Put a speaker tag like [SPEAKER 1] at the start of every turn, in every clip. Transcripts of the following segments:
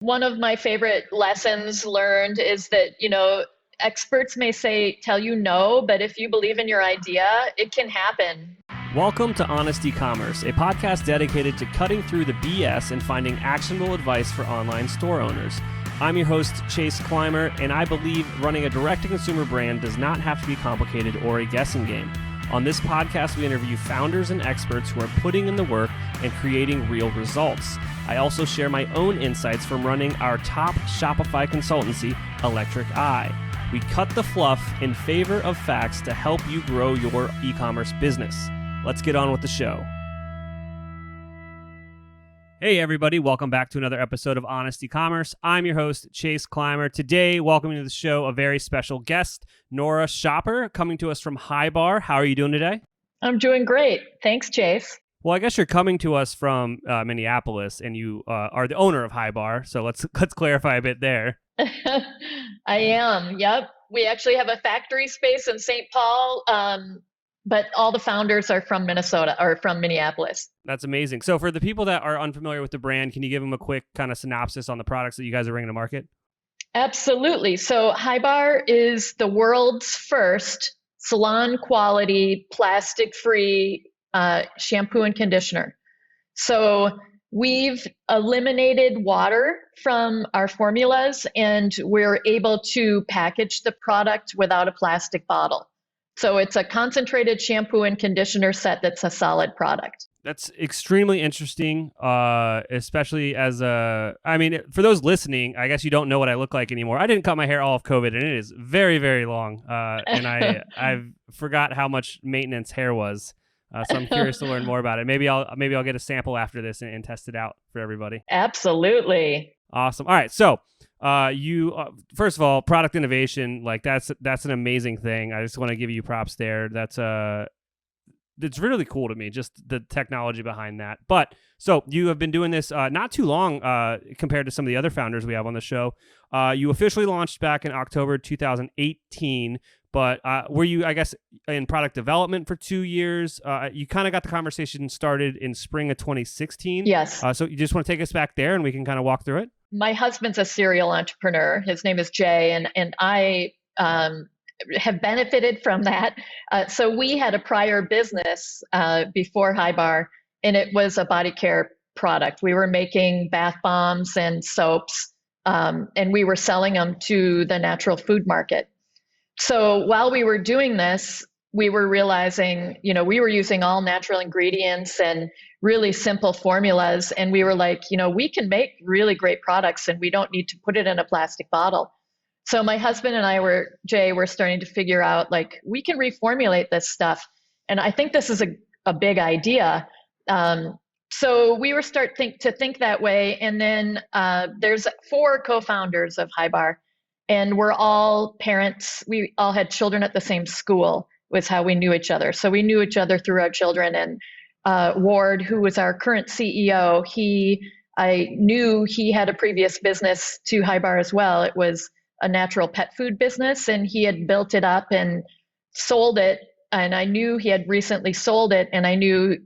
[SPEAKER 1] One of my favorite lessons learned is that, experts may tell you no, but if you believe in your idea, it can happen.
[SPEAKER 2] Welcome to Honest Ecommerce, a podcast dedicated to cutting through the BS and finding actionable advice for online store owners. I'm your host, Chase Clymer, and I believe running a direct-to-consumer brand does not have to be complicated or a guessing game. On this podcast, we interview founders and experts who are putting in the work and creating real results. I also share my own insights from running our top Shopify consultancy, Electric Eye. We cut the fluff in favor of facts to help you grow your e-commerce business. Let's get on with the show. Hey everybody, welcome back to another episode of Honest Ecommerce. I'm your host, Chase Clymer. Today, welcoming to the show a very special guest, Nora Schaper, coming to us from HiBAR. How are you doing today?
[SPEAKER 1] I'm doing great. Thanks, Chase.
[SPEAKER 2] Well, I guess you're coming to us from Minneapolis, and you are the owner of HiBAR, so let's clarify a bit there.
[SPEAKER 1] I am, yep. We actually have a factory space in St. Paul, but all the founders are from Minnesota or from Minneapolis.
[SPEAKER 2] That's amazing. So for the people that are unfamiliar with the brand, can you give them a quick kind of synopsis on the products that you guys are bringing to market?
[SPEAKER 1] Absolutely. So HiBAR is the world's first salon-quality, plastic-free shampoo and conditioner. So we've eliminated water from our formulas, and we're able to package the product without a plastic bottle. So it's a concentrated shampoo and conditioner set that's a solid product.
[SPEAKER 2] That's extremely interesting, especially for those listening, I guess you don't know what I look like anymore. I didn't cut my hair all of COVID, and it is very, very long. And I forgot how much maintenance hair was. So I'm curious to learn more about it. Maybe I'll get a sample after this and test it out for everybody.
[SPEAKER 1] Absolutely.
[SPEAKER 2] Awesome. All right. So you first of all, product innovation, like that's an amazing thing. I just want to give you props there. It's really cool to me, just the technology behind that. But so you have been doing this not too long compared to some of the other founders we have on the show. You officially launched back in October 2018, but were you, I guess, in product development for 2 years? You kind of got the conversation started in spring of 2016.
[SPEAKER 1] Yes.
[SPEAKER 2] So you just want to take us back there and we can kind of walk through it?
[SPEAKER 1] My husband's a serial entrepreneur. His name is Jay, and I have benefited from that. So we had a prior business before HiBAR, and it was a body care product. We were making bath bombs and soaps, and we were selling them to the natural food market. So while we were doing this, we were realizing, we were using all natural ingredients and really simple formulas. And we were like, we can make really great products and we don't need to put it in a plastic bottle. So my husband and I Jay, were starting to figure out, like, we can reformulate this stuff. And I think this is a big idea. So we were to think that way. And then there's 4 co-founders of HiBAR, and we're all parents. We all had children at the same school, was how we knew each other. So we knew each other through our children. And Ward, who was our current CEO, I knew he had a previous business to HiBAR as well. It was a natural pet food business, and he had built it up and sold it. And I knew he had recently sold it, and I knew,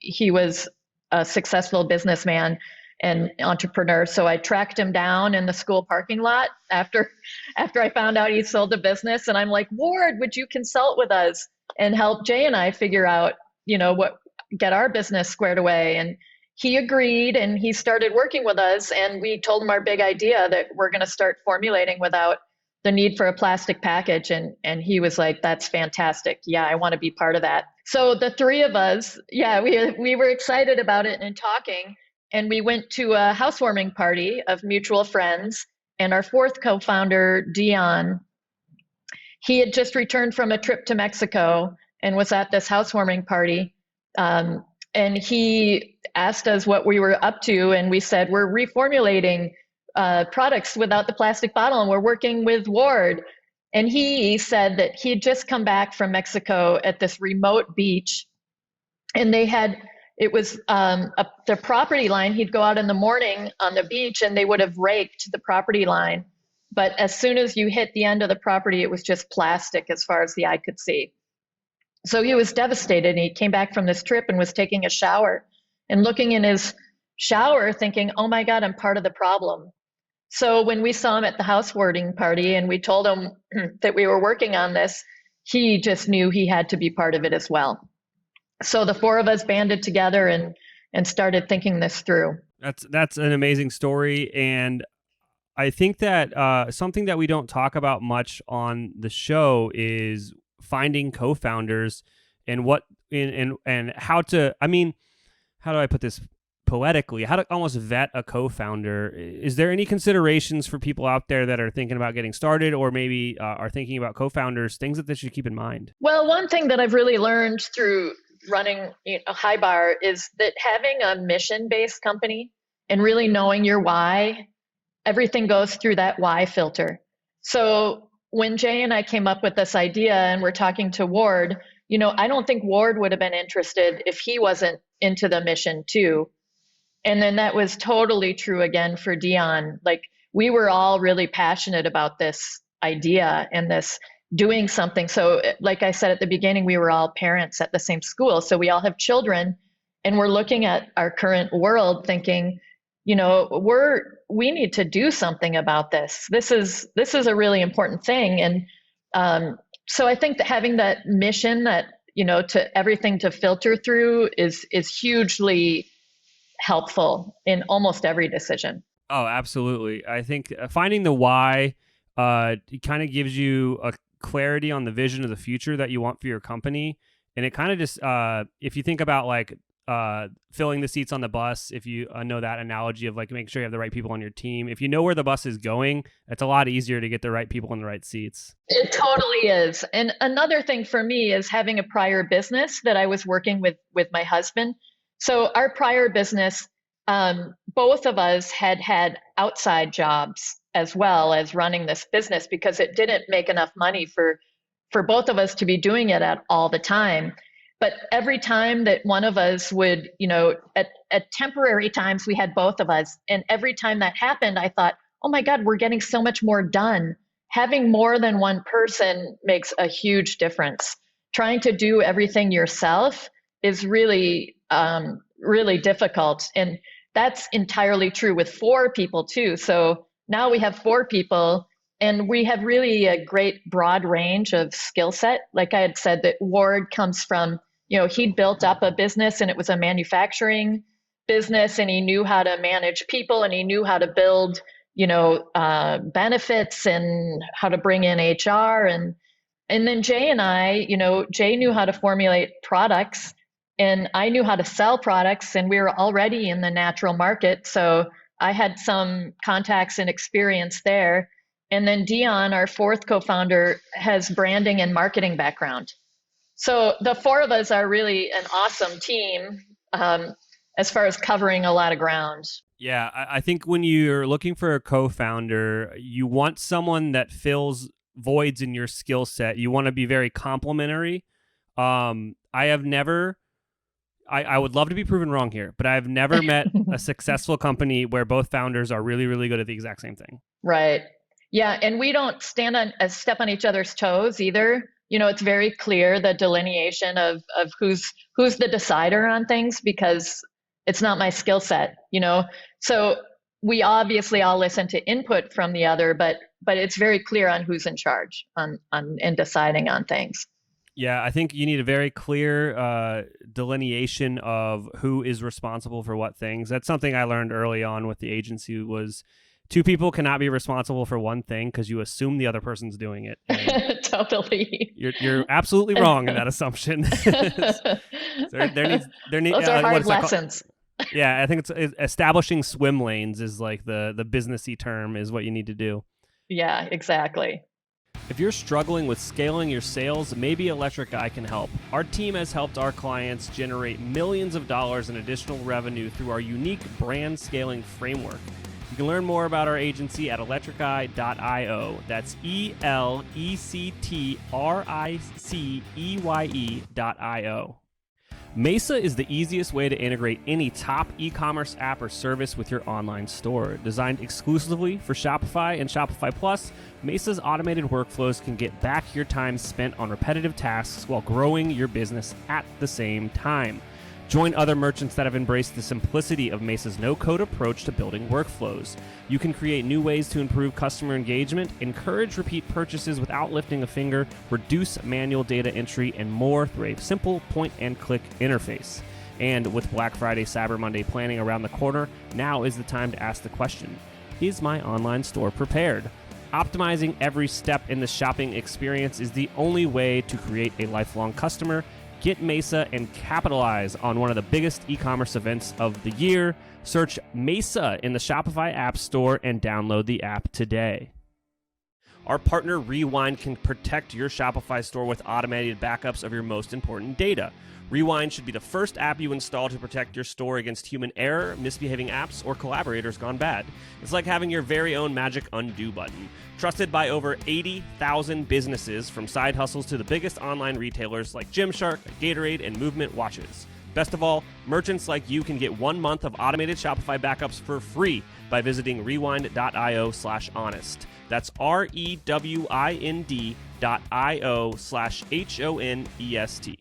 [SPEAKER 1] he was a successful businessman and entrepreneur. So I tracked him down in the school parking lot after I found out he sold the business. And I'm like, Ward, would you consult with us and help Jay and I figure out, get our business squared away? And he agreed, and he started working with us, and we told him our big idea that we're going to start formulating without the need for a plastic package. And he was like, that's fantastic. Yeah, I want to be part of that. So the 3 of us, we were excited about it and talking, and we went to a housewarming party of mutual friends. And our 4th co-founder, Dion, he had just returned from a trip to Mexico and was at this housewarming party. And he asked us what we were up to, and we said, we're reformulating products without the plastic bottle, and we're working with Ward. And he said that he had just come back from Mexico at this remote beach, and it was their property line. He'd go out in the morning on the beach, and they would have raked the property line. But as soon as you hit the end of the property, it was just plastic as far as the eye could see. So he was devastated, and he came back from this trip and was taking a shower and looking in his shower thinking, oh my God, I'm part of the problem. So when we saw him at the housewarding party and we told him that we were working on this, he just knew he had to be part of it as well. So the four of us banded together and started thinking this through.
[SPEAKER 2] That's an amazing story, and I think that something that we don't talk about much on the show is finding co-founders and how to. I mean, how do I put this poetically? How to almost vet a co-founder. Is there any considerations for people out there that are thinking about getting started, or maybe are thinking about co-founders? Things that they should keep in mind.
[SPEAKER 1] Well, one thing that I've really learned through running HiBAR is that having a mission-based company and really knowing your why, everything goes through that why filter. So when Jay and I came up with this idea and we're talking to Ward, I don't think Ward would have been interested if he wasn't into the mission too. And then that was totally true again for Dion. Like, we were all really passionate about this idea and this doing something. So like I said at the beginning, we were all parents at the same school. So we all have children, and we're looking at our current world thinking, we need to do something about this. This is a really important thing. And so I think that having that mission that, to everything to filter through is hugely helpful in almost every decision.
[SPEAKER 2] Oh, absolutely. I think finding the why it kind of gives you a clarity on the vision of the future that you want for your company. And it kind of just, if you think about like filling the seats on the bus, if you know that analogy of like making sure you have the right people on your team, if you know where the bus is going, it's a lot easier to get the right people in the right seats.
[SPEAKER 1] It totally is. And another thing for me is having a prior business that I was working with my husband. So our prior business, both of us had outside jobs as well as running this business because it didn't make enough money for both of us to be doing it all the time. But every time that one of us would, at temporary times, we had both of us. And every time that happened, I thought, oh my God, we're getting so much more done. Having more than one person makes a huge difference. Trying to do everything yourself is really, really difficult. And that's entirely true with 4 people too. So now we have 4 people, and we have really a great broad range of skill set. Like I had said, that Ward comes from, he'd built up a business and it was a manufacturing business, and he knew how to manage people, and he knew how to build, benefits and how to bring in HR. And then Jay and I, Jay knew how to formulate products, and I knew how to sell products, and we were already in the natural market. So I had some contacts and experience there. And then Dion, our 4th co-founder, has branding and marketing background. So the 4 of us are really an awesome team as far as covering a lot of ground.
[SPEAKER 2] Yeah, I think when you're looking for a co-founder, you want someone that fills voids in your skill set. You want to be very complementary. I would love to be proven wrong here, but I've never met a successful company where both founders are really, really good at the exact same thing.
[SPEAKER 1] Right. Yeah. And we don't step on each other's toes either. It's very clear, the delineation of who's the decider on things, because it's not my skill set, So we obviously all listen to input from the other, but it's very clear on who's in charge on deciding on things.
[SPEAKER 2] Yeah, I think you need a very clear delineation of who is responsible for what things. That's something I learned early on with the agency was 2 people cannot be responsible for one thing because you assume the other person's doing it.
[SPEAKER 1] Totally.
[SPEAKER 2] You're absolutely wrong in that assumption.
[SPEAKER 1] Those are hard lessons.
[SPEAKER 2] Yeah, I think it's establishing swim lanes is like the businessy term is what you need to do.
[SPEAKER 1] Yeah, exactly.
[SPEAKER 2] If you're struggling with scaling your sales, maybe Electric Eye can help. Our team has helped our clients generate millions of dollars in additional revenue through our unique brand scaling framework. You can learn more about our agency at electriceye.io. That's electriceye.io. Mesa is the easiest way to integrate any top e-commerce app or service with your online store. Designed exclusively for Shopify and Shopify Plus, Mesa's automated workflows can get back your time spent on repetitive tasks while growing your business at the same time. Join other merchants that have embraced the simplicity of Mesa's no-code approach to building workflows. You can create new ways to improve customer engagement, encourage repeat purchases without lifting a finger, reduce manual data entry, and more through a simple point-and-click interface. And with Black Friday, Cyber Monday planning around the corner, now is the time to ask the question, is my online store prepared? Optimizing every step in the shopping experience is the only way to create a lifelong customer. Get Mesa and capitalize on one of the biggest e-commerce events of the year. Search Mesa in the Shopify App Store and download the app today. Our partner Rewind can protect your Shopify store with automated backups of your most important data. Rewind should be the first app you install to protect your store against human error, misbehaving apps, or collaborators gone bad. It's like having your very own magic undo button. Trusted by over 80,000 businesses, from side hustles to the biggest online retailers like Gymshark, Gatorade, and Movement Watches. Best of all, merchants like you can get 1 month of automated Shopify backups for free by visiting rewind.io/honest. That's rewind.io/honest.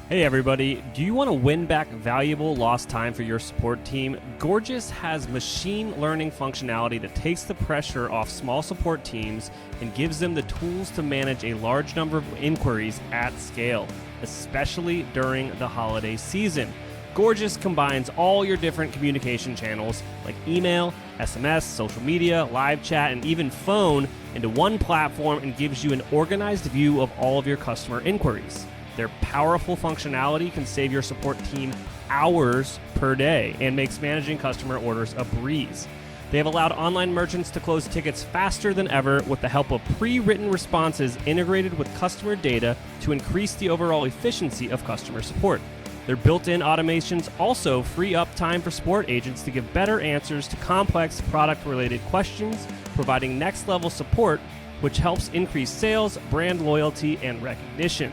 [SPEAKER 2] Hey everybody, do you want to win back valuable lost time for your support team? Gorgias has machine learning functionality that takes the pressure off small support teams and gives them the tools to manage a large number of inquiries at scale, especially during the holiday season. Gorgias combines all your different communication channels like email, SMS, social media, live chat, and even phone into one platform and gives you an organized view of all of your customer inquiries. Their powerful functionality can save your support team hours per day and makes managing customer orders a breeze. They have allowed online merchants to close tickets faster than ever with the help of pre-written responses integrated with customer data to increase the overall efficiency of customer support. Their built-in automations also free up time for support agents to give better answers to complex product-related questions, providing next-level support, which helps increase sales, brand loyalty, and recognition.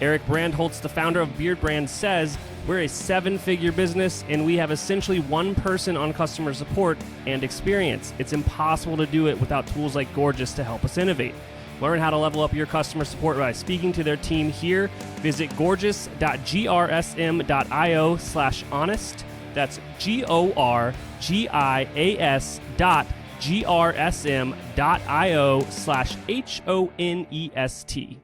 [SPEAKER 2] Eric Brandholtz, the founder of Beard Brand, says, "We're a 7-figure business and we have essentially one person on customer support and experience. It's impossible to do it without tools like Gorgias to help us innovate." Learn how to level up your customer support by speaking to their team here. Visit gorgias.grsm.io/honest. That's gorgias.grsm.io/honest.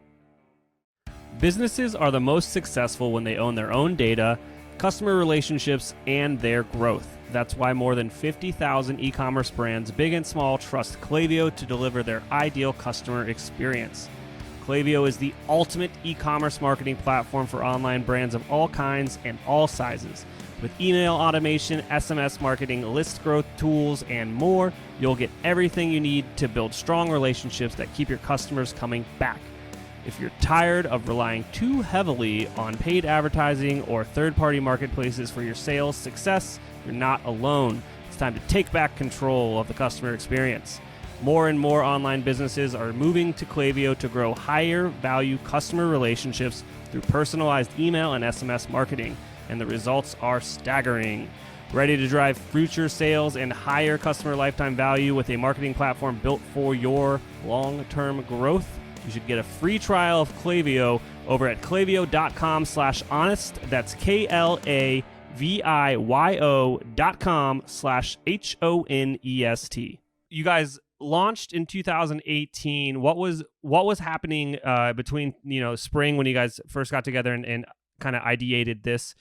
[SPEAKER 2] Businesses are the most successful when they own their own data, customer relationships, and their growth. That's why more than 50,000 e-commerce brands, big and small, trust Klaviyo to deliver their ideal customer experience. Klaviyo is the ultimate e-commerce marketing platform for online brands of all kinds and all sizes. With email automation, SMS marketing, list growth tools, and more, you'll get everything you need to build strong relationships that keep your customers coming back. If you're tired of relying too heavily on paid advertising or third-party marketplaces for your sales success, you're not alone. It's time to take back control of the customer experience. More and more online businesses are moving to Klaviyo to grow higher value customer relationships through personalized email and SMS marketing, and the results are staggering. Ready to drive future sales and higher customer lifetime value with a marketing platform built for your long-term growth? You should get a free trial of Klaviyo over at klaviyo.com/honest. That's KLAVIYO.com/HONEST. You guys launched in 2018. What was happening between spring when you guys first got together and kind of ideated this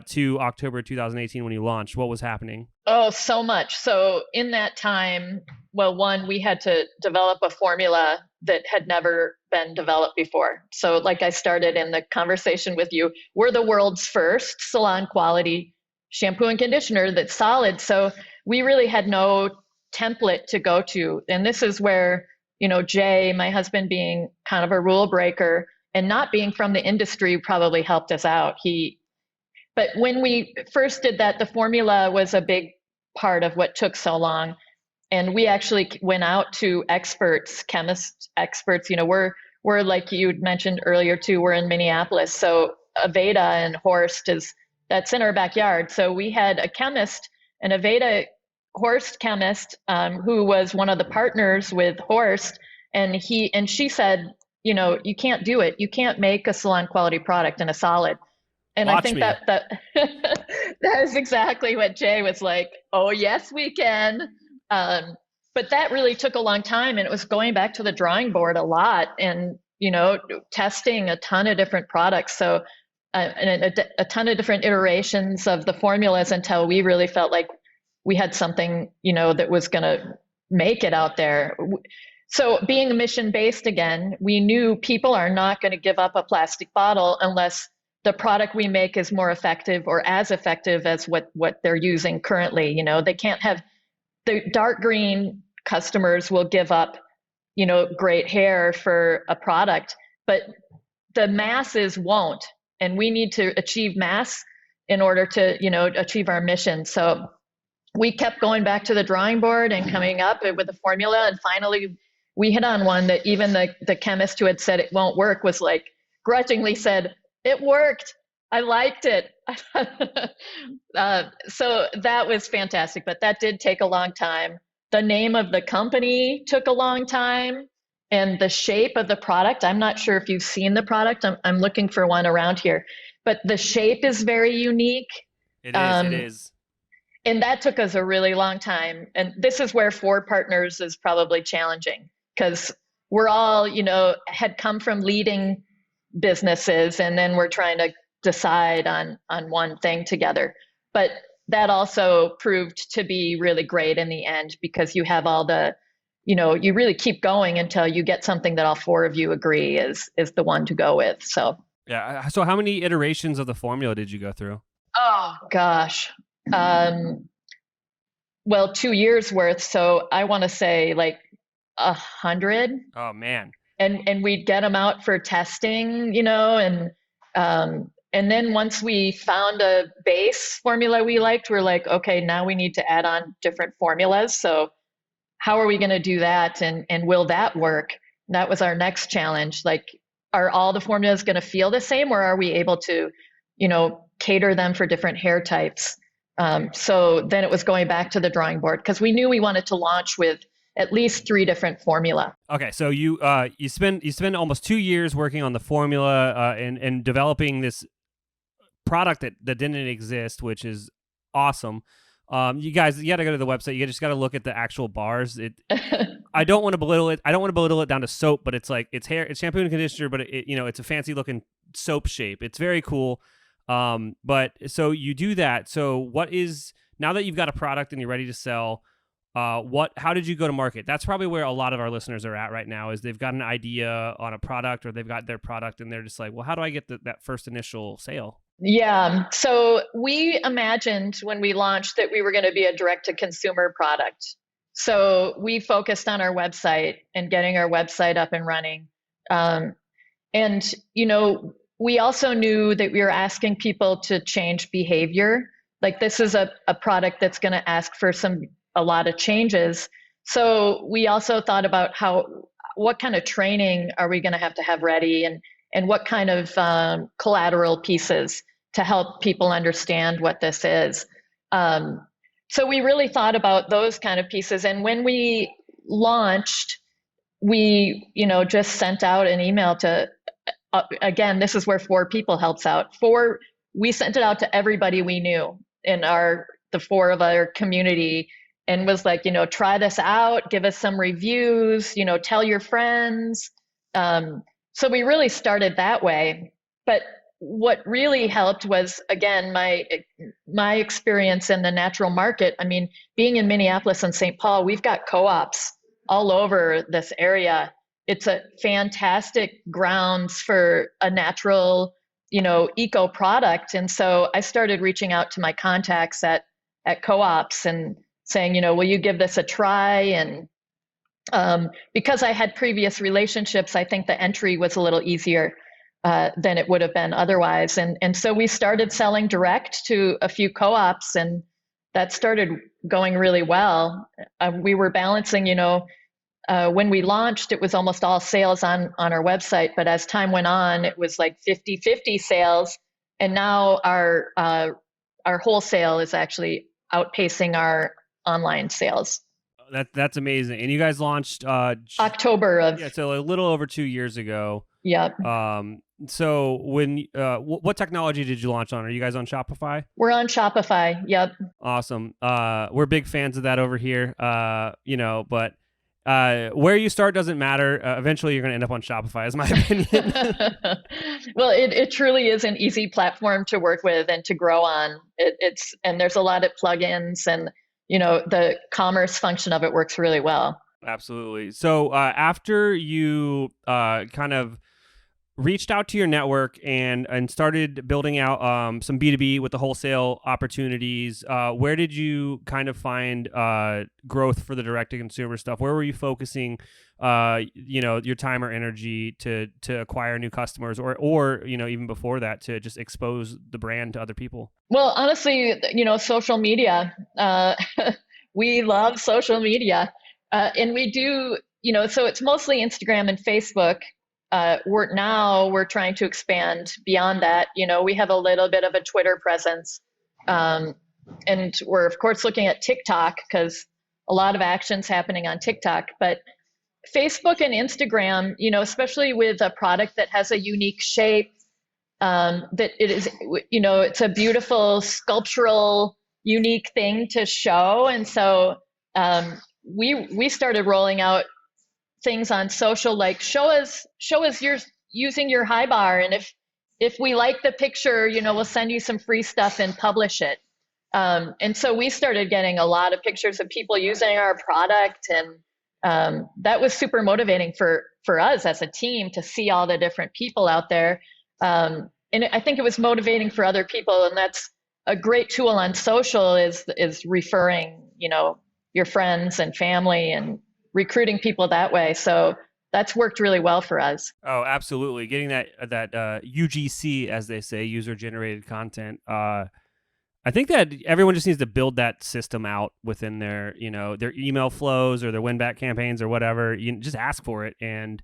[SPEAKER 2] to October 2018 when you launched? What was happening?
[SPEAKER 1] Oh, so much. So in that time, well, one, we had to develop a formula that had never been developed before. So like I started in the conversation with you, we're the world's first salon quality shampoo and conditioner that's solid. So we really had no template to go to. And this is where, Jay, my husband, being kind of a rule breaker and not being from the industry, probably helped us out. But when we first did that, the formula was a big part of what took so long. And we actually went out to experts, chemist experts. We're like you mentioned earlier too, we're in Minneapolis. So Aveda and Horst that's in our backyard. So we had a chemist, an Aveda Horst chemist, who was one of the partners with Horst. And she said, you can't do it. You can't make a salon quality product in a solid. And I
[SPEAKER 2] Watch
[SPEAKER 1] think
[SPEAKER 2] me.
[SPEAKER 1] that that is exactly what Jay was like. Oh, yes, we can. Um, but that really took a long time, and it was going back to the drawing board a lot, and testing a ton of different products. So, and a ton of different iterations of the formulas until we really felt like we had something, that was going to make it out there. So, being mission based again, we knew people are not going to give up a plastic bottle unless the product we make is more effective or as effective as what they're using currently. They can't have the dark green customers will give up, great hair for a product, but the masses won't. And we need to achieve mass in order to, achieve our mission. So we kept going back to the drawing board and coming up with a formula. And finally, we hit on one that even the chemist who had said it won't work was like grudgingly said, it worked. I liked it. So that was fantastic, but that did take a long time. The name of the company took a long time, and the shape of the product. I'm not sure if you've seen the product. I'm looking for one around here, but the shape is very unique.
[SPEAKER 2] It is. It is.
[SPEAKER 1] And that took us a really long time. And this is where 4 partners is probably challenging because we're all, had come from leading businesses, and then we're trying to decide on one thing together. But that also proved to be really great in the end because you have all the, you really keep going until you get something that all 4 of you agree is the one to go with. So
[SPEAKER 2] yeah. So how many iterations of the formula did you go through?
[SPEAKER 1] Oh gosh. Well, 2 years worth. So I want to say like 100.
[SPEAKER 2] Oh man.
[SPEAKER 1] And we'd get them out for testing, and then once we found a base formula we liked, we're like, okay, now we need to add on different formulas. So how are we going to do that? And will that work? And that was our next challenge. Like, are all the formulas going to feel the same, or are we able to, cater them for different hair types? So then it was going back to the drawing board because we knew we wanted to launch with at least 3 different formula.
[SPEAKER 2] Okay, so you spend almost 2 years working on the formula and developing this product that didn't exist, which is awesome. You got to go to the website. You just got to look at the actual bars. I don't want to belittle it. I don't want to belittle it down to soap, but it's like it's hair, it's shampoo and conditioner, but it's a fancy looking soap shape. It's very cool. But so you do that. So now that you've got a product and you're ready to sell, how did you go to market? That's probably where a lot of our listeners are at right now is they've got an idea on a product or they've got their product and they're just like, well, how do I get that first initial sale?
[SPEAKER 1] Yeah. So we imagined when we launched that we were going to be a direct to consumer product. So we focused on our website and getting our website up and running. And, we also knew that we were asking people to change behavior. Like this is a product that's going to ask for a lot of changes. So we also thought about what kind of training are we going to have ready and what kind of collateral pieces to help people understand what this is. So we really thought about those kind of pieces. And when we launched, we, just sent out an email to, again, this is where 4 people helps out. We sent it out to everybody we knew in the 4 of our community and was like, try this out, give us some reviews, tell your friends. So we really started that way. But what really helped was, again, my experience in the natural market. I mean, being in Minneapolis and St. Paul, we've got co-ops all over this area. It's a fantastic grounds for a natural, eco product. And so I started reaching out to my contacts at co-ops and saying, will you give this a try? And because I had previous relationships, I think the entry was a little easier than it would have been otherwise. And so we started selling direct to a few co-ops, and that started going really well. We were balancing, when we launched, it was almost all sales on our website. But as time went on, it was like 50-50 sales. And now our wholesale is actually outpacing our online sales.
[SPEAKER 2] That's amazing. And you guys launched
[SPEAKER 1] October of
[SPEAKER 2] so a little over 2 years ago.
[SPEAKER 1] Yep.
[SPEAKER 2] So when what technology did you launch on? Are you guys on Shopify?
[SPEAKER 1] We're on Shopify. Yep.
[SPEAKER 2] Awesome. We're big fans of that over here. But where you start doesn't matter. Eventually, you're going to end up on Shopify, is my opinion.
[SPEAKER 1] Well, it truly is an easy platform to work with and to grow on. And there's a lot of plugins, and the commerce function of it works really well.
[SPEAKER 2] Absolutely. So after you kind of reached out to your network and started building out some B2B with the wholesale opportunities, where did you kind of find growth for the direct-to-consumer stuff? Where were you focusing your time or energy to acquire new customers, or even before that, to just expose the brand to other people?
[SPEAKER 1] Well, honestly, social media. We love social media. And we do, so it's mostly Instagram and Facebook. We're trying to expand beyond that. We have a little bit of a Twitter presence. And we're, of course, looking at TikTok because a lot of action's happening on TikTok. But Facebook and Instagram, especially with a product that has a unique shape, that it is, it's a beautiful sculptural, unique thing to show. And so we started rolling out things on social, like show us you're using your HiBAR, and if we like the picture, we'll send you some free stuff and publish it. And so we started getting a lot of pictures of people using our product, and that was super motivating for us as a team to see all the different people out there. And I think it was motivating for other people, and that's a great tool on social is referring, your friends and family and recruiting people that way. So that's worked really well for us.
[SPEAKER 2] Oh, absolutely. Getting that UGC, as they say, user generated content. I think that everyone just needs to build that system out within their email flows or their win back campaigns or whatever. You just ask for it, and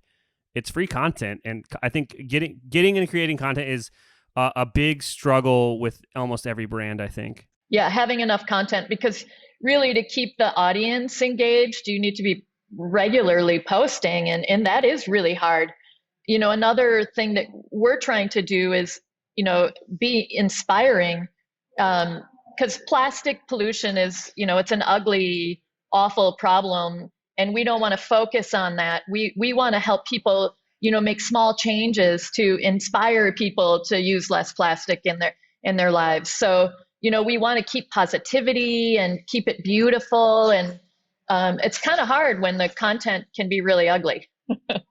[SPEAKER 2] it's free content. And I think getting and creating content is a big struggle with almost every brand, I think.
[SPEAKER 1] Yeah, having enough content, because really to keep the audience engaged, you need to be regularly posting, and that is really hard. Another thing that we're trying to do is, be inspiring, because plastic pollution is, it's an ugly, awful problem, and we don't want to focus on that. We want to help people, make small changes to inspire people to use less plastic in their lives. So, we want to keep positivity and keep it beautiful, and it's kind of hard when the content can be really ugly.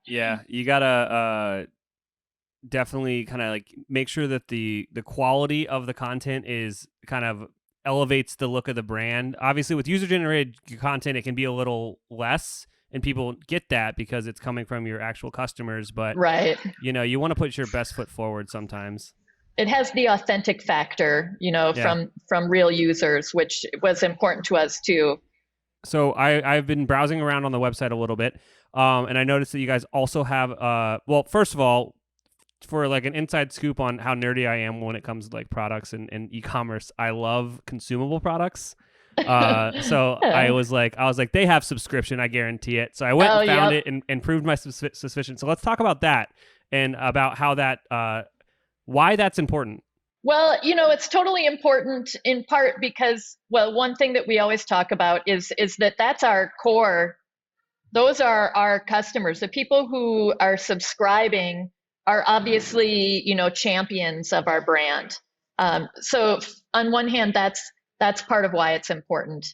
[SPEAKER 2] Yeah, you gotta definitely kind of like make sure that the quality of the content is kind of elevates the look of the brand. Obviously, with user generated content, it can be a little less, and people get that because it's coming from your actual customers. But
[SPEAKER 1] right,
[SPEAKER 2] you want to put your best foot forward sometimes.
[SPEAKER 1] It has the authentic factor, from real users, which was important to us too.
[SPEAKER 2] So I've been browsing around on the website a little bit, and I noticed that you guys also have, well, first of all, for like an inside scoop on how nerdy I am when it comes to like products and e-commerce, I love consumable products. So I was like, they have subscription, I guarantee it. So I went and found it and proved my suspicion. So let's talk about that and about how that, why that's important.
[SPEAKER 1] Well, it's totally important in part because, well, one thing that we always talk about is that that's our core. Those are our customers. The people who are subscribing are obviously, champions of our brand. So on one hand, that's part of why it's important.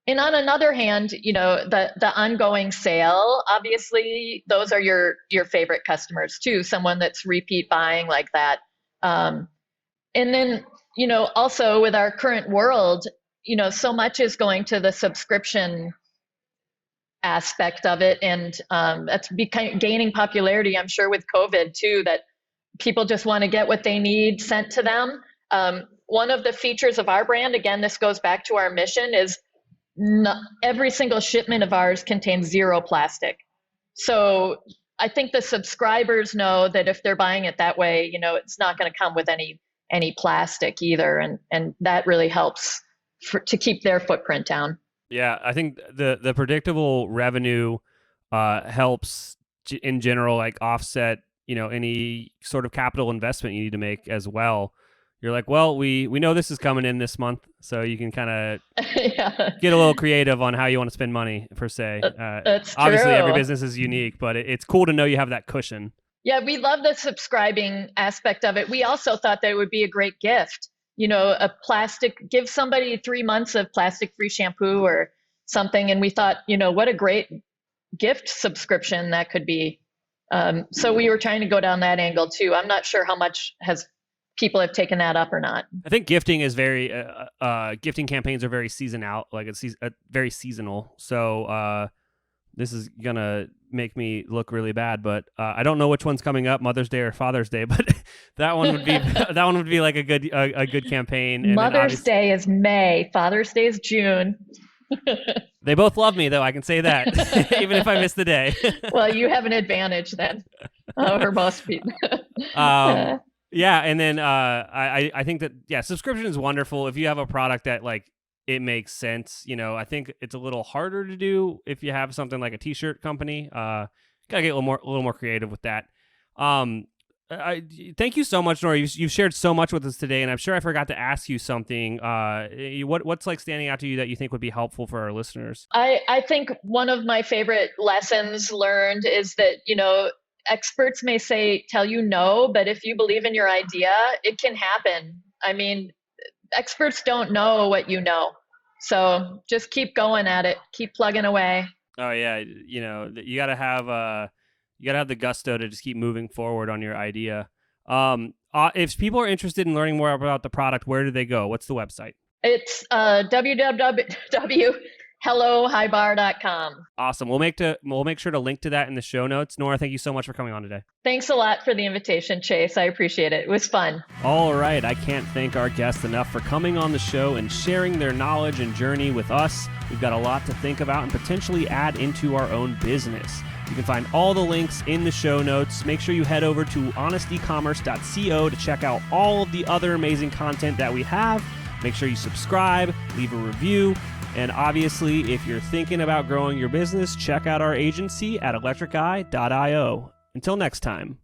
[SPEAKER 1] And on another hand, the ongoing sale, obviously, those are your favorite customers too, someone that's repeat buying like that. And then, also with our current world, so much is going to the subscription aspect of it. And that's gaining popularity, I'm sure, with COVID too, that people just want to get what they need sent to them. One of the features of our brand, again, this goes back to our mission, is every single shipment of ours contains zero plastic. So I think the subscribers know that if they're buying it that way, it's not going to come with any plastic either, and that really helps to keep their footprint down.
[SPEAKER 2] Yeah, I think the predictable revenue helps in general, like offset any sort of capital investment you need to make as well. You're like, well, we know this is coming in this month, so you can kind of get a little creative on how you want to spend money, per se.
[SPEAKER 1] That's true.
[SPEAKER 2] Obviously, every business is unique, but it's cool to know you have that cushion.
[SPEAKER 1] Yeah, we love the subscribing aspect of it. We also thought that it would be a great gift. Give somebody 3 months of plastic-free shampoo or something, and we thought, what a great gift subscription that could be. So we were trying to go down that angle too. I'm not sure how much people have taken that up or not.
[SPEAKER 2] I think gifting is gifting campaigns are very very seasonal. So this is gonna make me look really bad, but I don't know which one's coming up, Mother's Day or Father's Day, but that one would be like a good campaign. And
[SPEAKER 1] Mother's Day is May, Father's Day is June.
[SPEAKER 2] They both love me, though. I can say that, even if I miss the day.
[SPEAKER 1] Well, you have an advantage then over most people.
[SPEAKER 2] Yeah, and then I think that subscription is wonderful if you have a product that it makes sense. I think it's a little harder to do if you have something like a t-shirt company. Gotta get a little more creative with that. Thank you so much, Nora. You've shared so much with us today, and I'm sure I forgot to ask you something. What's standing out to you that you think would be helpful for our listeners?
[SPEAKER 1] I think one of my favorite lessons learned is that, experts may tell you no, but if you believe in your idea, it can happen. I mean, experts don't know what you know. So just keep going at it. Keep plugging away.
[SPEAKER 2] Oh yeah. You gotta have the gusto to just keep moving forward on your idea. If people are interested in learning more about the product, where do they go? What's the website?
[SPEAKER 1] It's www.hellohibar.com.
[SPEAKER 2] Awesome. We'll make sure to link to that in the show notes. Nora, thank you so much for coming on today.
[SPEAKER 1] Thanks a lot for the invitation, Chase. I appreciate it. It was fun.
[SPEAKER 2] All right. I can't thank our guests enough for coming on the show and sharing their knowledge and journey with us. We've got a lot to think about and potentially add into our own business. You can find all the links in the show notes. Make sure you head over to honestecommerce.co to check out all of the other amazing content that we have. Make sure you subscribe, leave a review, and obviously, if you're thinking about growing your business, check out our agency at electriceye.io. Until next time.